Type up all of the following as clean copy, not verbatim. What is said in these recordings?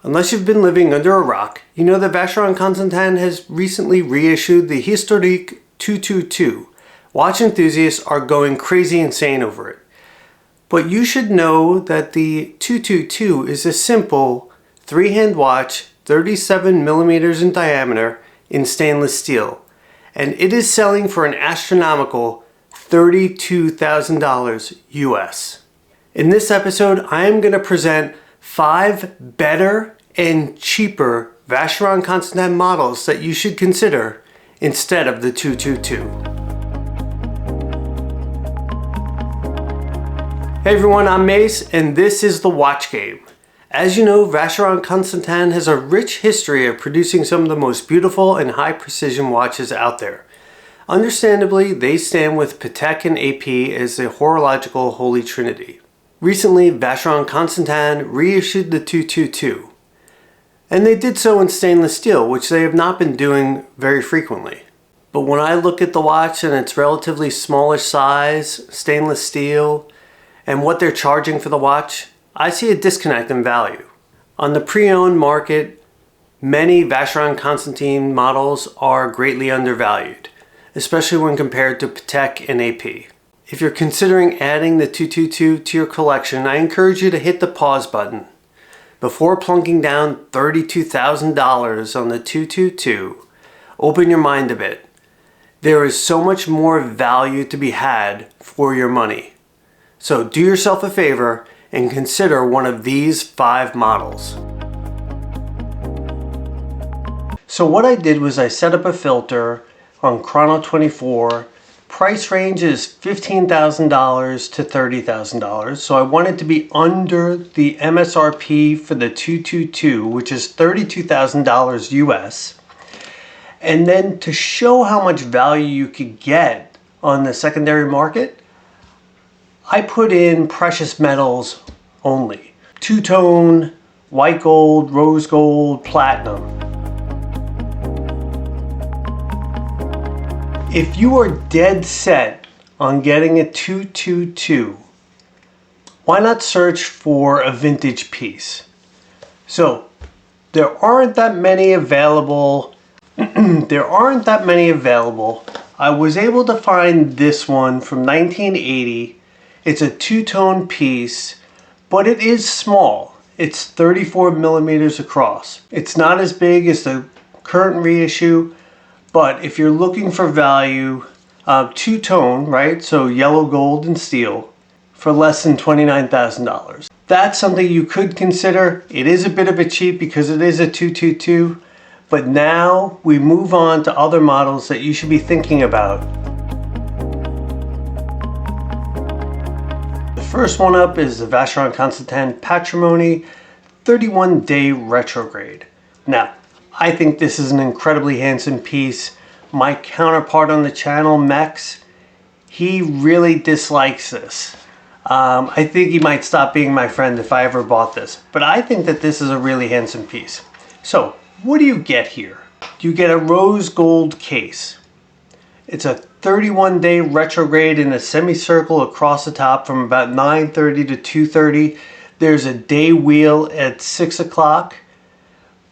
Unless you've been living under a rock, you know that Vacheron Constantin has recently reissued the Historique 222. Watch enthusiasts are going crazy insane over it. But you should know that the 222 is a simple three-hand watch, 37 millimeters in diameter, in stainless steel. And it is selling for an astronomical $32,000 US. In this episode, I am going to present 5 better and cheaper Vacheron Constantin models that you should consider instead of the 222. Hey everyone, I'm Mace and this is The Watch Game. As you know, Vacheron Constantin has a rich history of producing some of the most beautiful and high precision watches out there. Understandably, they stand with Patek and AP as the horological holy trinity. Recently, Vacheron Constantin reissued the 222, and they did so in stainless steel, which they have not been doing very frequently. But when I look at the watch and its relatively smallish size, stainless steel, and what they're charging for the watch, I see a disconnect in value. On the pre-owned market, many Vacheron Constantin models are greatly undervalued, especially when compared to Patek and AP. If you're considering adding the 222 to your collection, I encourage you to hit the pause button. Before plunking down $32,000 on the 222, open your mind a bit. There is so much more value to be had for your money. So do yourself a favor and consider one of these 5 models. So what I did was I set up a filter on Chrono 24. Price range is $15,000 to $30,000. So I wanted to be under the MSRP for the 222, which is $32,000 US. And then to show how much value you could get on the secondary market, I put in precious metals only. Two-tone, white gold, rose gold, platinum. If you are dead set on getting a 222, why not search for a vintage piece? So there aren't that many available. I was able to find this one from 1980. It's a two-tone piece, but it is small. It's 34 millimeters across. It's not as big as the current reissue, but if you're looking for value, two-tone, right? So yellow, gold, and steel for less than $29,000. That's something you could consider. It is a bit of a cheap because it is a 222, but now we move on to other models that you should be thinking about. The first one up is the Vacheron Constantin Patrimony 31-day retrograde. Now, I think this is an incredibly handsome piece. My counterpart on the channel, Mex, he really dislikes this. I think he might stop being my friend if I ever bought this. But I think that this is a really handsome piece. So, what do you get here? You get a rose gold case. It's a 31-day retrograde in a semicircle across the top from about 9:30 to 2:30. There's a day wheel at 6 o'clock.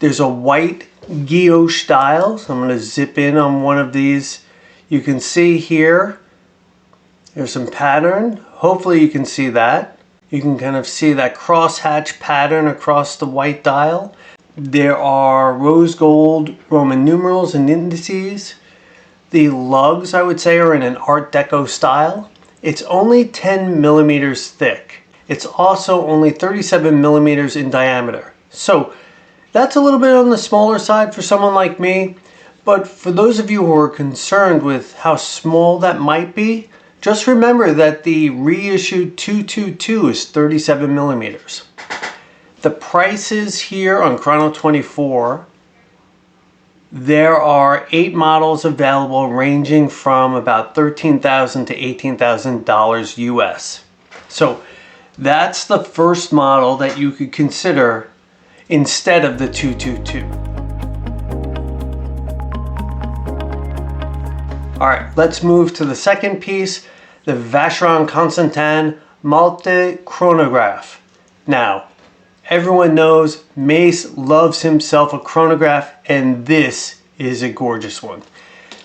There's a white guilloche dial, so I'm going to zip in on one of these. You can see here, there's some pattern. Hopefully you can see that. You can kind of see that crosshatch pattern across the white dial. There are rose gold Roman numerals and indices. The lugs, I would say, are in an Art Deco style. It's only 10 millimeters thick. It's also only 37 millimeters in diameter. So that's a little bit on the smaller side for someone like me, but for those of you who are concerned with how small that might be, just remember that the reissued 222 is 37 millimeters. The prices here on Chrono 24, there are 8 models available ranging from about $13,000 to $18,000 US. So that's the first model that you could consider instead of the 222. Alright, let's move to the second piece, the Vacheron Constantin Malte Chronograph. Now, Everyone knows Mace loves himself a chronograph, and this is a gorgeous one.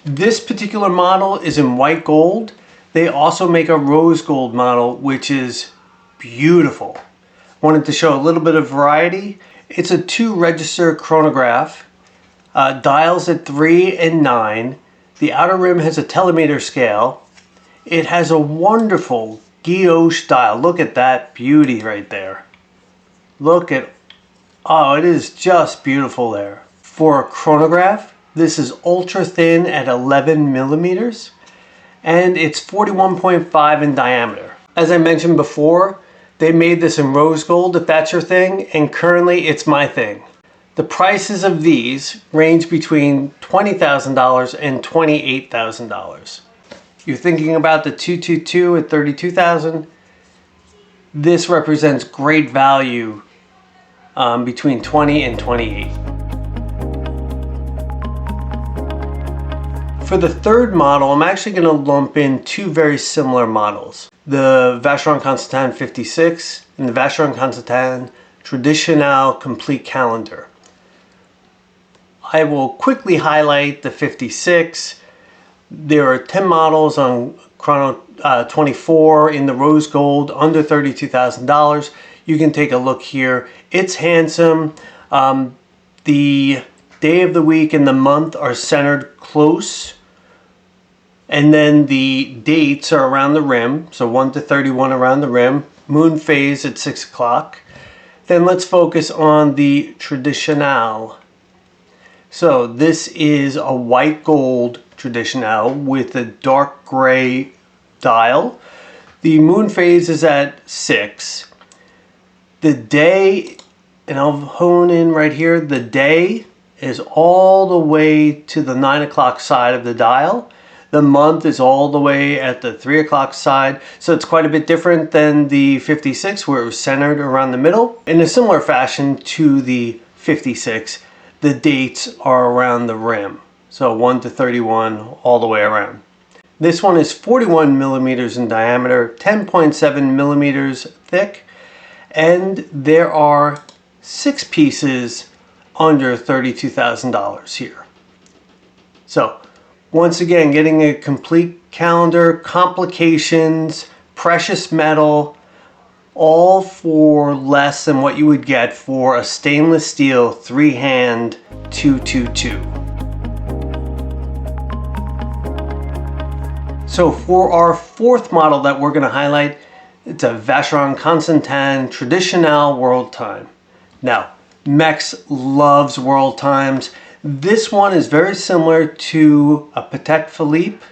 This particular model is in white gold. They also make a rose gold model, which is beautiful. Wanted to show a little bit of variety. It's a 2-register chronograph, dials at 3 and 9. The outer rim has a telemeter scale. It has a wonderful guilloche dial. Look at that beauty right there. Look at, oh, it is just beautiful there. For a chronograph, this is ultra thin at 11 millimeters, and it's 41.5 in diameter. As I mentioned before, they made this in rose gold, if that's your thing, and currently it's my thing. The prices of these range between $20,000 and $28,000. You're thinking about the 222 at $32,000. This represents great value between 20 and 28. For the third model, I'm actually going to lump in two very similar models. The Vacheron Constantin 56 and the Vacheron Constantin Traditionnelle Complete Calendar. I will quickly highlight the 56. There are 10 models on Chrono 24 in the rose gold under $32,000. You can take a look here. It's handsome. The day of the week and the month are centered close. And then the dates are around the rim. So 1 to 31 around the rim. Moon phase at 6 o'clock. Then let's focus on the Traditionnelle. So this is a white gold Traditionnelle with a dark gray dial. The moon phase is at 6. The day, and I'll hone in right here, the day is all the way to the 9 o'clock side of the dial. The month is all the way at the 3 o'clock side. So it's quite a bit different than the 56 where it was centered around the middle. In a similar fashion to the 56, the dates are around the rim. So 1 to 31 all the way around. This one is 41 millimeters in diameter, 10.7 millimeters thick, and there are 6 pieces under $32,000 here. So once again, getting a complete calendar, complications, precious metal, all for less than what you would get for a stainless steel 3-hand 222. So for our fourth model that we're going to highlight, it's a Vacheron Constantin Traditionnelle World Time. Now, Mex loves World Times. This one is very similar to a Patek Philippe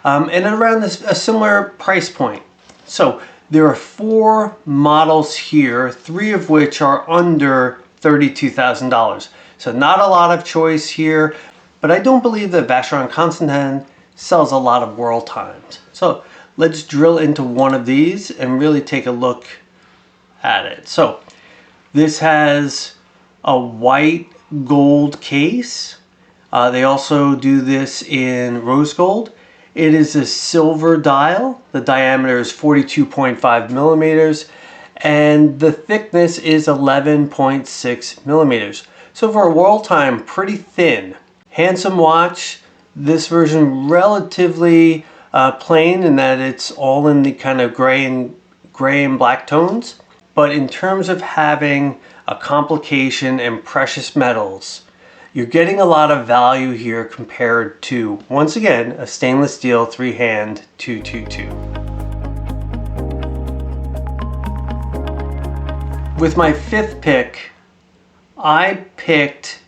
and around a similar price point. So there are 4 models here, 3 of which are under $32,000. So not a lot of choice here, but I don't believe that Vacheron Constantin sells a lot of World Times. So let's drill into one of these and really take a look at it. So this has a white gold case. They also do this in rose gold. It is a silver dial. The diameter is 42.5 millimeters and the thickness is 11.6 millimeters. So for a World Time, pretty thin. Handsome watch. This version relatively plain in that it's all in the kind of gray and black tones. But in terms of having a complication and precious metals, you're getting a lot of value here compared to, once again, a stainless steel 3-hand 222. With my 5th pick, I picked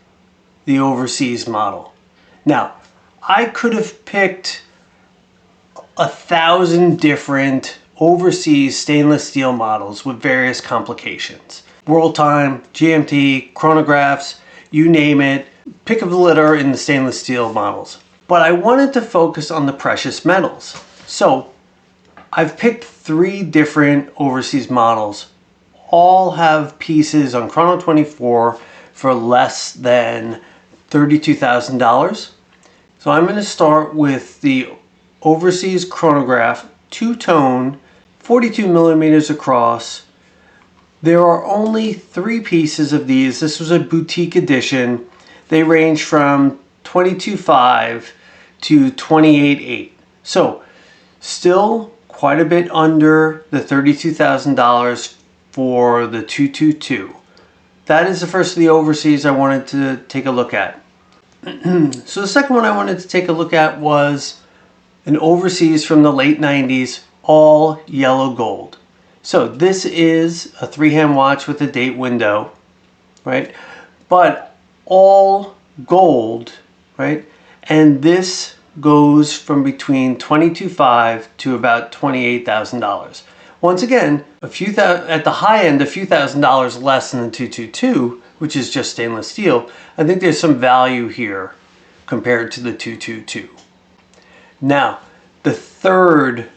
the overseas model. Now, I could have picked 1,000 different overseas stainless steel models with various complications. World Time, GMT, chronographs, you name it, pick of the litter in the stainless steel models. But I wanted to focus on the precious metals. So I've picked 3 different overseas models. All have pieces on Chrono 24 for less than $32,000. So I'm going to start with the overseas chronograph, 2-tone, 42 millimeters across, There are only 3 pieces of these. This was a boutique edition. They range from $22,500 to $28,800. So still quite a bit under the $32,000 for the 222. That is the first of the overseas I wanted to take a look at. So the second one I wanted to take a look at was an overseas from the late 90s, all yellow gold. So this is a 3-hand watch with a date window, right? But all gold, right? And this goes from between $22,500 to about $28,000. Once again, at the high end, a few $1,000s less than the 222, which is just stainless steel. I think there's some value here compared to the 222. Now, the third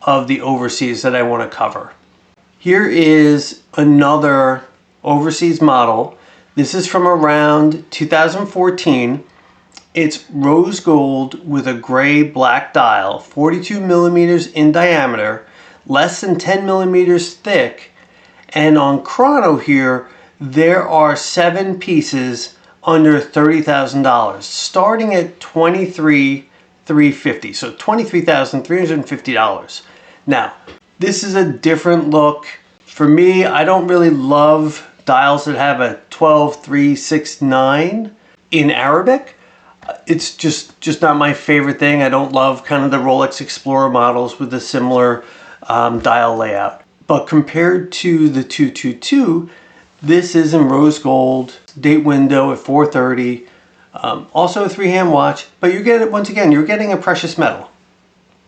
of the overseas that I want to cover. Here is another overseas model. This is from around 2014. It's rose gold with a gray black dial, 42 millimeters in diameter, less than 10 millimeters thick. And on chrono here, there are 7 pieces under $30,000, starting at $23,350, so $23,350. Now, this is a different look. For me, I don't really love dials that have a 12-3-6-9 in Arabic. It's just not my favorite thing. I don't love kind of the Rolex Explorer models with a similar dial layout. But compared to the 222, this is in rose gold, date window at 4:30, also a 3-hand watch, but you're getting, once again, you're getting a precious metal,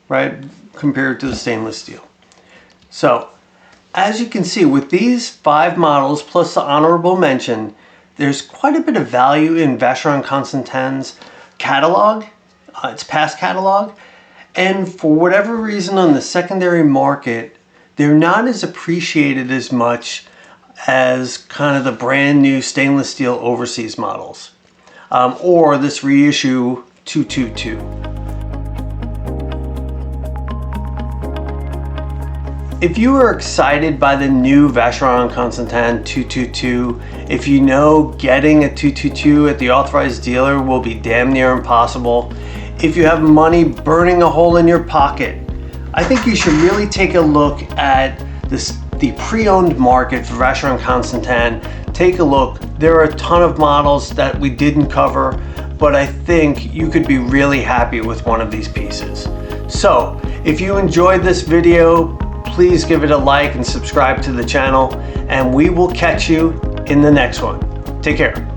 right, compared to the stainless steel. So, as you can see, with these 5 models plus the honorable mention, there's quite a bit of value in Vacheron Constantin's catalog, its past catalog, and for whatever reason on the secondary market, they're not as appreciated as much as kind of the brand new stainless steel overseas models, or this reissue 222. If you are excited by the new Vacheron Constantin 222, if you know getting a 222 at the authorized dealer will be damn near impossible, if you have money burning a hole in your pocket, I think you should really take a look at the pre-owned market for Vacheron Constantin. Take a look. There are a ton of models that we didn't cover, but I think you could be really happy with one of these pieces. So, if you enjoyed this video, please give it a like and subscribe to the channel, and we will catch you in the next one. Take care.